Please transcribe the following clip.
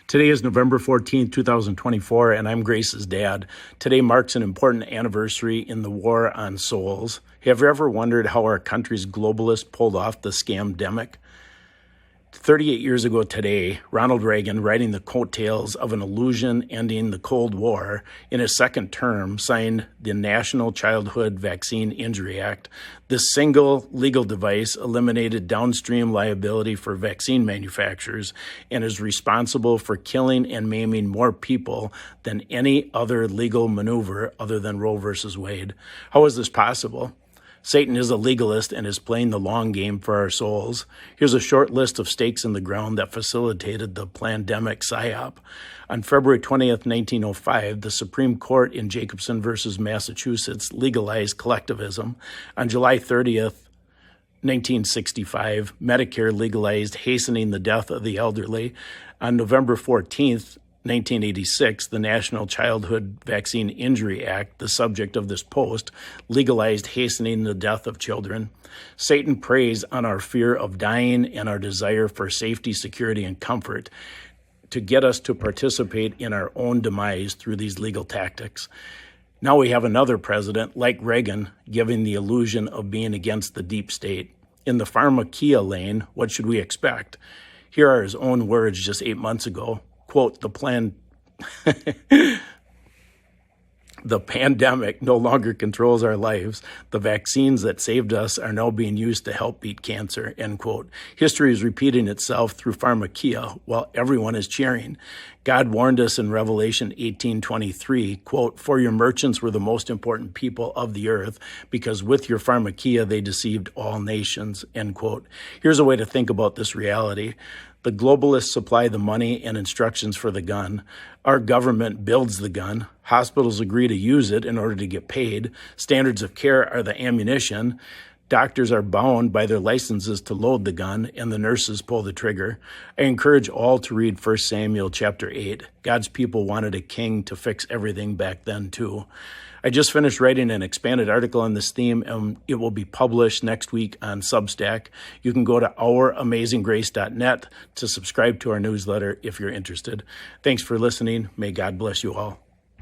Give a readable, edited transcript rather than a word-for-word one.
Today is November 14th, 2024, and I'm Grace's dad. Today marks an important anniversary in the war on souls. Have you ever wondered how our country's globalists pulled off the scamdemic? 38 years ago today, Ronald Reagan, riding the coattails of an illusion ending the Cold War, in his second term, signed the National Childhood Vaccine Injury Act. This single legal device eliminated downstream liability for vaccine manufacturers and is responsible for killing and maiming more people than any other legal maneuver other than Roe versus Wade. How is this possible? Satan is a legalist and is playing the long game for our souls. Here's a short list of stakes in the ground that facilitated the plandemic psyop. On February 20th, 1905, the Supreme Court in Jacobson versus Massachusetts legalized collectivism. On July 30th, 1965, Medicare legalized hastening the death of the elderly. On November 14th, 1986, the National Childhood Vaccine Injury Act, the subject of this post, legalized hastening the death of children. Satan preys on our fear of dying and our desire for safety, security, and comfort to get us to participate in our own demise through these legal tactics. Now we have another president, like Reagan, giving the illusion of being against the deep state. In the pharmakeia lane, what should we expect? Here are his own words just 8 months ago. Quote, the pandemic no longer controls our lives. The vaccines that saved us are now being used to help beat cancer, end quote. History is repeating itself through pharmakeia while everyone is cheering. God warned us in Revelation 18:23, quote, for your merchants were the most important people of the earth because with your pharmakeia they deceived all nations, end quote. Here's a way to think about this reality. The globalists supply the money and instructions for the gun. Our government builds the gun. Hospitals agree to use it in order to get paid. Standards of care are the ammunition. Doctors are bound by their licenses to load the gun, and the nurses pull the trigger. I encourage all to read 1 Samuel chapter 8. God's people wanted a king to fix everything back then, too. I just finished writing an expanded article on this theme, and it will be published next week on Substack. You can go to ouramazinggrace.net to subscribe to our newsletter if you're interested. Thanks for listening. May God bless you all.